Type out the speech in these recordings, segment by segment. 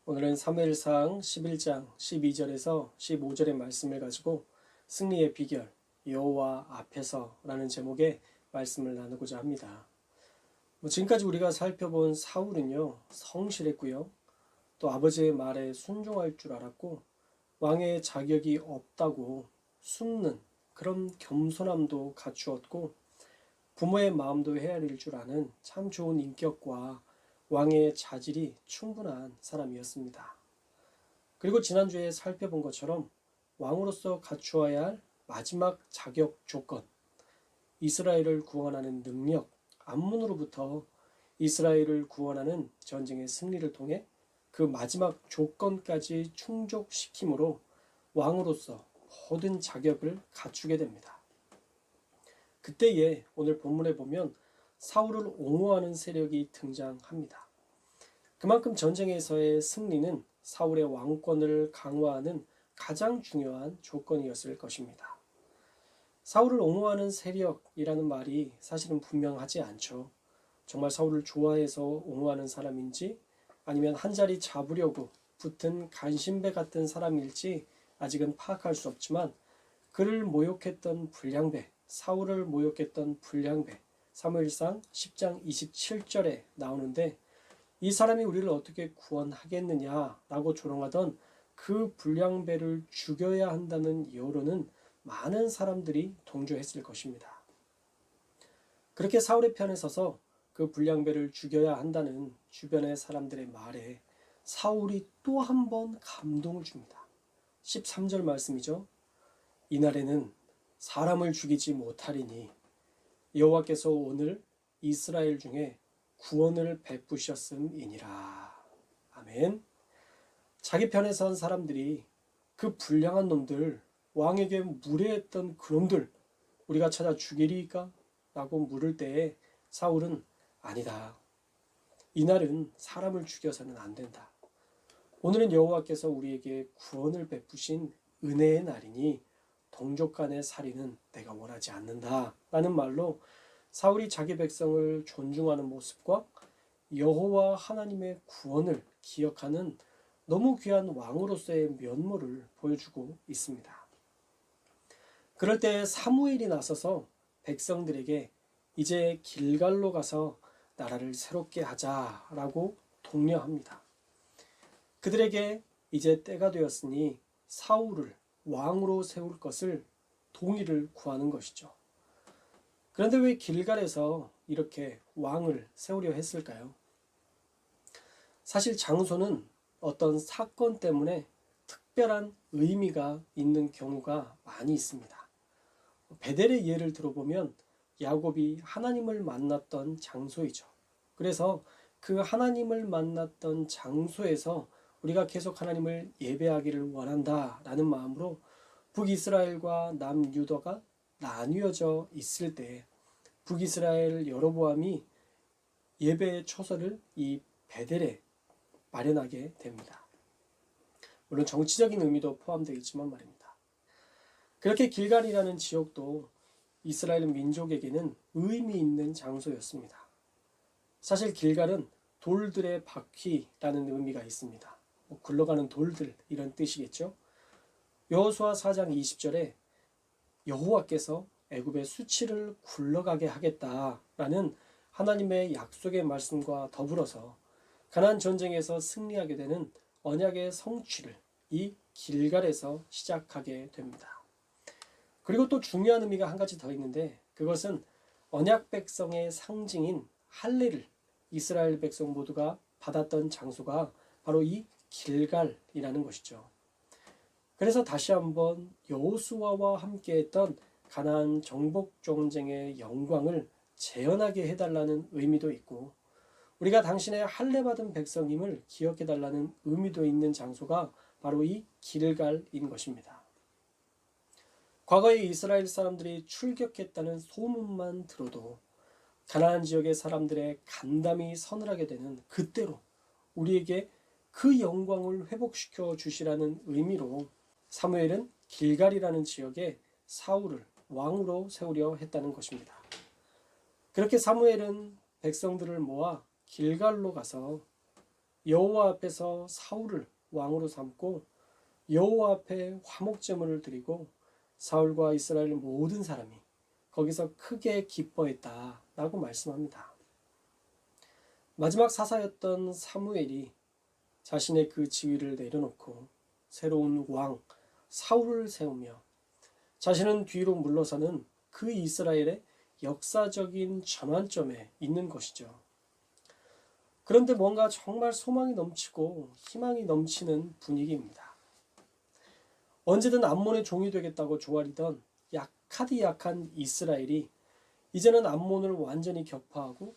오늘은 사무엘상 11장 12절에서 15절의 말씀을 가지고 승리의 비결, 여호와 앞에서라는 제목의 말씀을 나누고자 합니다. 지금까지 우리가 살펴본 사울은요, 성실했고요. 또 아버지의 말에 순종할 줄 알았고 왕의 자격이 없다고 숨는 그런 겸손함도 갖추었고 부모의 마음도 헤아릴 줄 아는 참 좋은 인격과 왕의 자질이 충분한 사람이었습니다. 그리고 지난주에 살펴본 것처럼 왕으로서 갖추어야 할 마지막 자격 조건, 이스라엘을 구원하는 능력, 암문으로부터 이스라엘을 구원하는 전쟁의 승리를 통해 그 마지막 조건까지 충족시킴으로 왕으로서 모든 자격을 갖추게 됩니다. 그때에 오늘 본문에 보면 사울을 옹호하는 세력이 등장합니다. 그만큼 전쟁에서의 승리는 사울의 왕권을 강화하는 가장 중요한 조건이었을 것입니다. 사울을 옹호하는 세력이라는 말이 사실은 분명하지 않죠. 정말 사울을 좋아해서 옹호하는 사람인지 아니면 한 자리 잡으려고 붙은 간신배 같은 사람일지 아직은 파악할 수 없지만 그를 모욕했던 불량배, 사울을 모욕했던 불량배, 사무엘상 10장 27절에 나오는데 이 사람이 우리를 어떻게 구원하겠느냐라고 조롱하던 그 불량배를 죽여야 한다는 여론은 많은 사람들이 동조했을 것입니다. 그렇게 사울의 편에 서서 그 불량배를 죽여야 한다는 주변의 사람들의 말에 사울이 또 한 번 감동을 줍니다. 13절 말씀이죠. 이날에는 사람을 죽이지 못하리니 여호와께서 오늘 이스라엘 중에 구원을 베푸셨음이니라. 아멘. 자기 편에 선 사람들이 그 불량한 놈들, 왕에게 무례했던 그놈들 우리가 찾아 죽이리까? 라고 물을 때에 사울은 아니다. 이날은 사람을 죽여서는 안 된다. 오늘은 여호와께서 우리에게 구원을 베푸신 은혜의 날이니 동족 간의 살인은 내가 원하지 않는다 라는 말로 사울이 자기 백성을 존중하는 모습과 여호와 하나님의 구원을 기억하는 너무 귀한 왕으로서의 면모를 보여주고 있습니다. 그럴 때 사무엘이 나서서 백성들에게 이제 길갈로 가서 나라를 새롭게 하자라고 독려합니다. 그들에게 이제 때가 되었으니 사울을 왕으로 세울 것을 동의를 구하는 것이죠. 그런데 왜 길갈에서 이렇게 왕을 세우려 했을까요? 사실 장소는 어떤 사건 때문에 특별한 의미가 있는 경우가 많이 있습니다. 베델의 예를 들어보면 야곱이 하나님을 만났던 장소이죠. 그래서 그 하나님을 만났던 장소에서 우리가 계속 하나님을 예배하기를 원한다라는 마음으로 북이스라엘과 남유다가 나뉘어져 있을 때 북이스라엘 여로보암이 예배의 초소를 이 베델에 마련하게 됩니다. 물론 정치적인 의미도 포함되어 있지만 말입니다. 그렇게 길갈이라는 지역도 이스라엘 민족에게는 의미 있는 장소였습니다. 사실 길갈은 돌들의 바퀴라는 의미가 있습니다. 굴러가는 돌들 이런 뜻이겠죠. 여호수아 4장 20절에 여호와께서 애굽의 수치를 굴러가게 하겠다라는 하나님의 약속의 말씀과 더불어서 가나안 전쟁에서 승리하게 되는 언약의 성취를 이 길갈에서 시작하게 됩니다. 그리고 또 중요한 의미가 한 가지 더 있는데 그것은 언약 백성의 상징인 할례를 이스라엘 백성 모두가 받았던 장소가 바로 이 길갈이라는 것이죠. 그래서 다시 한번 여호수아와 함께했던 가나안 정복 전쟁의 영광을 재현하게 해달라는 의미도 있고 우리가 당신의 할례 받은 백성임을 기억해달라는 의미도 있는 장소가 바로 이 길갈인 것입니다. 과거에 이스라엘 사람들이 출격했다는 소문만 들어도 가나안 지역의 사람들의 간담이 서늘하게 되는 그때로 우리에게 그 영광을 회복시켜 주시라는 의미로 사무엘은 길갈이라는 지역에 사울을 왕으로 세우려 했다는 것입니다. 그렇게 사무엘은 백성들을 모아 길갈로 가서 여호와 앞에서 사울을 왕으로 삼고 여호와 앞에 화목제물을 드리고 사울과 이스라엘 모든 사람이 거기서 크게 기뻐했다라고 말씀합니다. 마지막 사사였던 사무엘이 자신의 그 지위를 내려놓고 새로운 왕 사울을 세우며 자신은 뒤로 물러서는 그 이스라엘의 역사적인 전환점에 있는 것이죠. 그런데 뭔가 정말 소망이 넘치고 희망이 넘치는 분위기입니다. 언제든 암몬의 종이 되겠다고 조아리던 약하디 약한 이스라엘이 이제는 암몬을 완전히 격파하고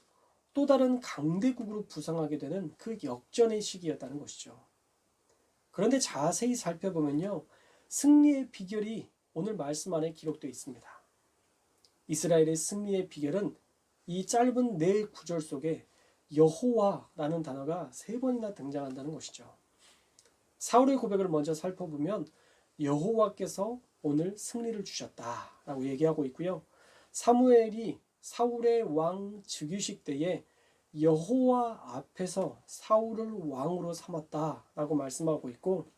또 다른 강대국으로 부상하게 되는 그 역전의 시기였다는 것이죠. 그런데 자세히 살펴보면요, 승리의 비결이 오늘 말씀 안에 기록되어 있습니다. 이스라엘의 승리의 비결은 이 짧은 네 구절 속에 여호와라는 단어가 3번이나 등장한다는 것이죠. 사울의 고백을 먼저 살펴보면 여호와께서 오늘 승리를 주셨다라고 얘기하고 있고요. 사무엘이 사울의 왕 즉위식 때에 여호와 앞에서 사울을 왕으로 삼았다라고 말씀하고 있고,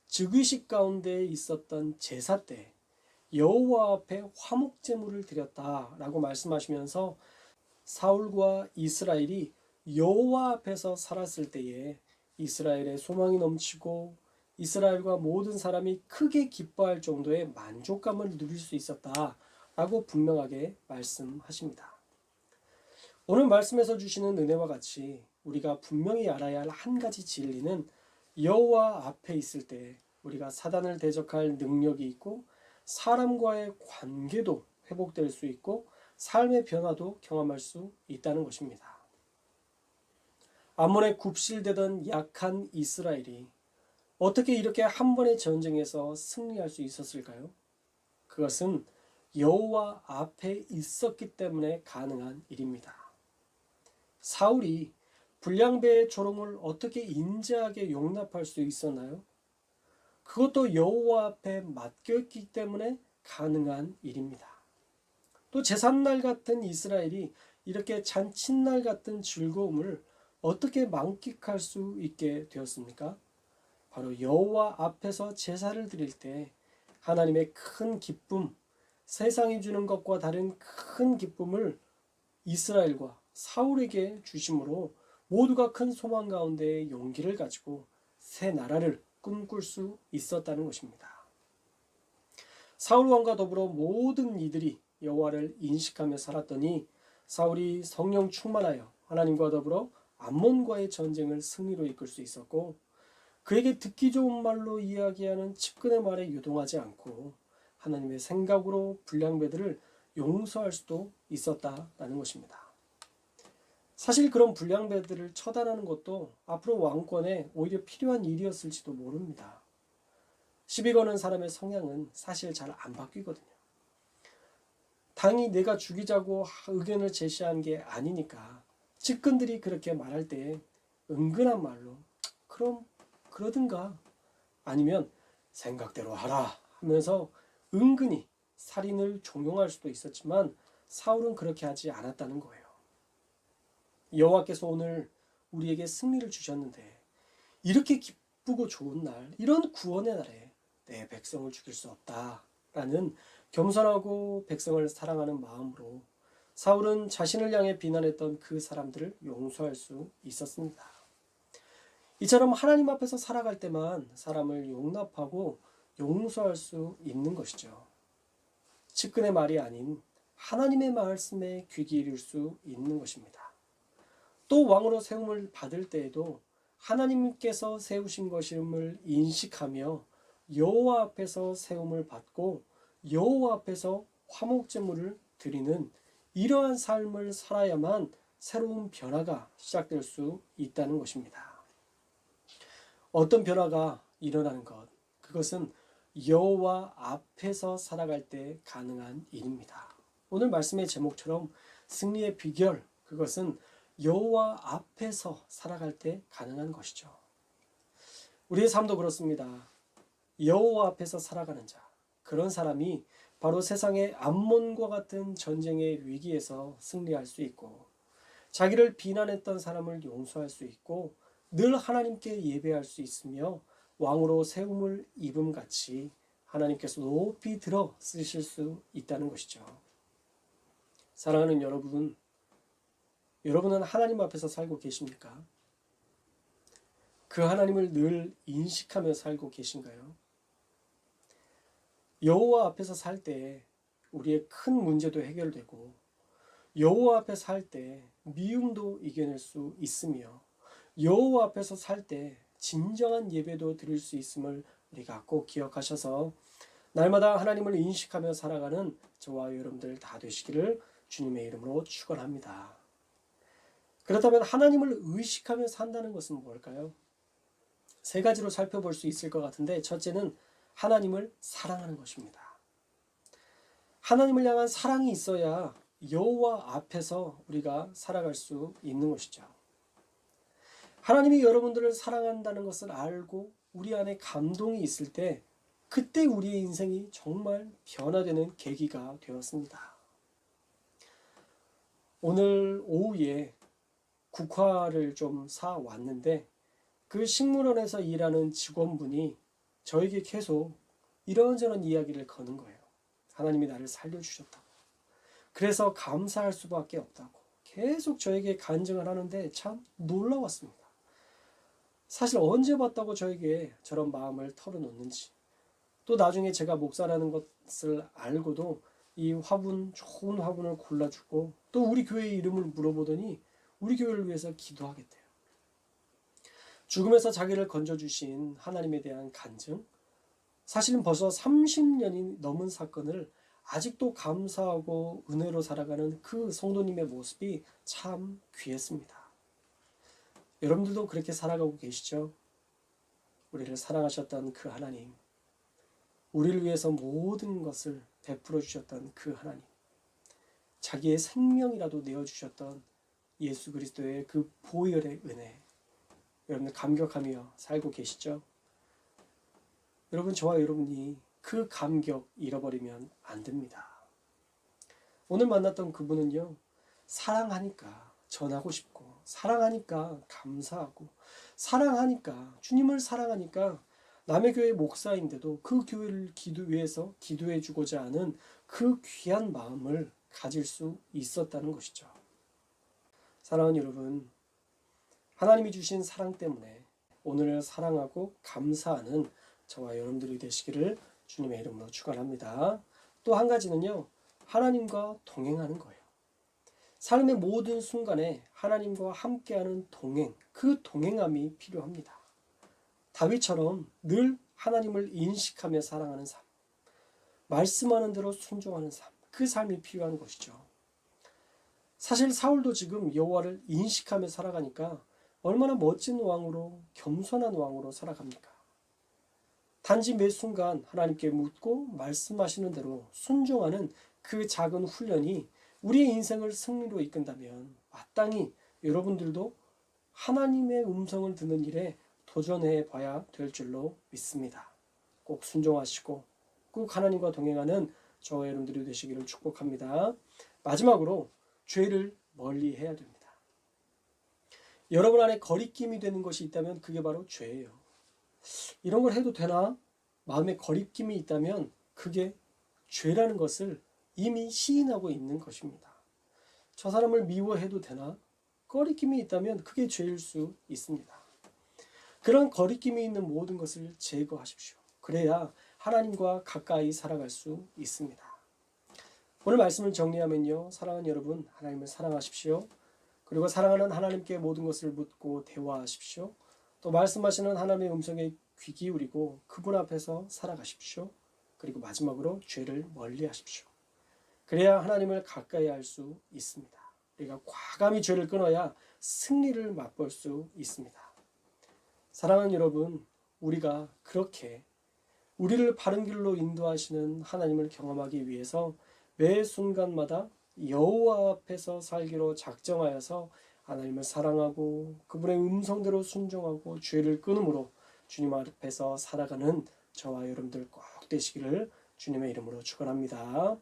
즉위식 가운데 있었던 제사 때 여호와 앞에 화목제물을 드렸다라고 말씀하시면서 사울과 이스라엘이 여호와 앞에서 살았을 때에 이스라엘의 소망이 넘치고 이스라엘과 모든 사람이 크게 기뻐할 정도의 만족감을 누릴 수 있었다라고 분명하게 말씀하십니다. 오늘 말씀에서 주시는 은혜와 같이 우리가 분명히 알아야 할 한 가지 진리는 여호와 앞에 있을 때 우리가 사단을 대적할 능력이 있고 사람과의 관계도 회복될 수 있고 삶의 변화도 경험할 수 있다는 것입니다. 암몬에 굽실대던 약한 이스라엘이 어떻게 이렇게 한 번의 전쟁에서 승리할 수 있었을까요? 그것은 여호와 앞에 있었기 때문에 가능한 일입니다. 사울이 불량배의 조롱을 어떻게 인자하게 용납할 수 있었나요? 그것도 여호와 앞에 맡겼기 때문에 가능한 일입니다. 또 제삿날 같은 이스라엘이 이렇게 잔칫날 같은 즐거움을 어떻게 만끽할 수 있게 되었습니까? 바로 여호와 앞에서 제사를 드릴 때 하나님의 큰 기쁨, 세상이 주는 것과 다른 큰 기쁨을 이스라엘과 사울에게 주심으로 모두가 큰 소망 가운데 용기를 가지고 새 나라를 꿈꿀 수 있었다는 것입니다. 사울 왕과 더불어 모든 이들이 여호와를 인식하며 살았더니 사울이 성령 충만하여 하나님과 더불어 암몬과의 전쟁을 승리로 이끌 수 있었고, 그에게 듣기 좋은 말로 이야기하는 측근의 말에 유동하지 않고 하나님의 생각으로 불량배들을 용서할 수도 있었다라는 것입니다. 사실 그런 불량배들을 처단하는 것도 앞으로 왕권에 오히려 필요한 일이었을지도 모릅니다. 시비 거는 사람의 성향은 사실 잘 안 바뀌거든요. 당이 내가 죽이자고 의견을 제시한 게 아니니까 측근들이 그렇게 말할 때 은근한 말로 그럼 그러든가 아니면 생각대로 하라 하면서 은근히 살인을 종용할 수도 있었지만 사울은 그렇게 하지 않았다는 거예요. 여호와께서 오늘 우리에게 승리를 주셨는데 이렇게 기쁘고 좋은 날, 이런 구원의 날에 내 백성을 죽일 수 없다라는 겸손하고 백성을 사랑하는 마음으로 사울은 자신을 향해 비난했던 그 사람들을 용서할 수 있었습니다. 이처럼 하나님 앞에서 살아갈 때만 사람을 용납하고 용서할 수 있는 것이죠. 측근의 말이 아닌 하나님의 말씀에 귀 기울일 수 있는 것입니다. 또 왕으로 세움을 받을 때에도 하나님께서 세우신 것임을 인식하며 여호와 앞에서 세움을 받고 여호와 앞에서 화목제물을 드리는 이러한 삶을 살아야만 새로운 변화가 시작될 수 있다는 것입니다. 어떤 변화가 일어나는 것, 그것은 여호와 앞에서 살아갈 때 가능한 일입니다. 오늘 말씀의 제목처럼 승리의 비결, 그것은 여호와 앞에서 살아갈 때 가능한 것이죠. 우리의 삶도 그렇습니다. 여호와 앞에서 살아가는 자, 그런 사람이 바로 세상의 암몬과 같은 전쟁의 위기에서 승리할 수 있고, 자기를 비난했던 사람을 용서할 수 있고, 늘 하나님께 예배할 수 있으며 왕으로 세움을 입음같이 하나님께서 높이 들어 쓰실 수 있다는 것이죠. 사랑하는 여러분, 여러분은 하나님 앞에서 살고 계십니까? 그 하나님을 늘 인식하며 살고 계신가요? 여호와 앞에서 살 때 우리의 큰 문제도 해결되고 여호와 앞에 살 때 미움도 이겨낼 수 있으며 여호와 앞에서 살 때 진정한 예배도 드릴 수 있음을 우리가 꼭 기억하셔서 날마다 하나님을 인식하며 살아가는 저와 여러분들 다 되시기를 주님의 이름으로 축원합니다. 그렇다면 하나님을 의식하며 산다는 것은 뭘까요? 세 가지로 살펴볼 수 있을 것 같은데, 첫째는 하나님을 사랑하는 것입니다. 하나님을 향한 사랑이 있어야 여호와 앞에서 우리가 살아갈 수 있는 것이죠. 하나님이 여러분들을 사랑한다는 것을 알고 우리 안에 감동이 있을 때 그때 우리의 인생이 정말 변화되는 계기가 되었습니다. 오늘 오후에 국화를 좀 사왔는데 그 식물원에서 일하는 직원분이 저에게 계속 이런저런 이야기를 거는 거예요. 하나님이 나를 살려주셨다고. 그래서 감사할 수밖에 없다고. 계속 저에게 간증을 하는데 참 놀라웠습니다. 사실 언제 봤다고 저에게 저런 마음을 털어놓는지, 또 나중에 제가 목사라는 것을 알고도 이 화분, 좋은 화분을 골라주고 또 우리 교회의 이름을 물어보더니 우리 교회를 위해서 기도하겠대요. 죽음에서 자기를 건져주신 하나님에 대한 간증, 사실은 벌써 30년이 넘은 사건을 아직도 감사하고 은혜로 살아가는 그 성도님의 모습이 참 귀했습니다. 여러분들도 그렇게 살아가고 계시죠? 우리를 사랑하셨던 그 하나님, 우리를 위해서 모든 것을 베풀어 주셨던 그 하나님, 자기의 생명이라도 내어주셨던 예수 그리스도의 그 보혈의 은혜, 여러분들 감격하며 살고 계시죠? 여러분, 저와 여러분이 그 감격 잃어버리면 안 됩니다. 오늘 만났던 그분은요, 사랑하니까 전하고 싶고, 사랑하니까 감사하고, 사랑하니까, 주님을 사랑하니까 남의 교회 목사인데도 그 교회를 위해서 기도해 주고자 하는 그 귀한 마음을 가질 수 있었다는 것이죠. 사랑하는 여러분, 하나님이 주신 사랑 때문에 오늘을 사랑하고 감사하는 저와 여러분들이 되시기를 주님의 이름으로 축원합니다. 또 한 가지는요, 하나님과 동행하는 거예요. 삶의 모든 순간에 하나님과 함께하는 동행, 그 동행함이 필요합니다. 다윗처럼 늘 하나님을 인식하며 살아가는 삶, 말씀하는 대로 순종하는 삶, 그 삶이 필요한 것이죠. 사실 사울도 지금 여호와를 인식하며 살아가니까 얼마나 멋진 왕으로, 겸손한 왕으로 살아갑니까? 단지 매 순간 하나님께 묻고 말씀하시는 대로 순종하는 그 작은 훈련이 우리의 인생을 승리로 이끈다면 마땅히 여러분들도 하나님의 음성을 듣는 일에 도전해 봐야 될 줄로 믿습니다. 꼭 순종하시고 꼭 하나님과 동행하는 저와 여러분들이 되시기를 축복합니다. 마지막으로 죄를 멀리 해야 됩니다. 여러분 안에 거리낌이 되는 것이 있다면 그게 바로 죄예요. 이런 걸 해도 되나? 마음에 거리낌이 있다면 그게 죄라는 것을 이미 시인하고 있는 것입니다. 저 사람을 미워해도 되나? 거리낌이 있다면 그게 죄일 수 있습니다. 그런 거리낌이 있는 모든 것을 제거하십시오. 그래야 하나님과 가까이 살아갈 수 있습니다. 오늘 말씀을 정리하면요, 사랑하는 여러분, 하나님을 사랑하십시오. 그리고 사랑하는 하나님께 모든 것을 묻고 대화하십시오. 또 말씀하시는 하나님의 음성에 귀 기울이고 그분 앞에서 살아가십시오. 그리고 마지막으로 죄를 멀리 하십시오. 그래야 하나님을 가까이 할 수 있습니다. 우리가 과감히 죄를 끊어야 승리를 맛볼 수 있습니다. 사랑하는 여러분, 우리가 그렇게 우리를 바른 길로 인도하시는 하나님을 경험하기 위해서 매 순간마다 여호와 앞에서 살기로 작정하여서 하나님을 사랑하고 그분의 음성대로 순종하고 죄를 끊음으로 주님 앞에서 살아가는 저와 여러분들 꼭 되시기를 주님의 이름으로 축원합니다.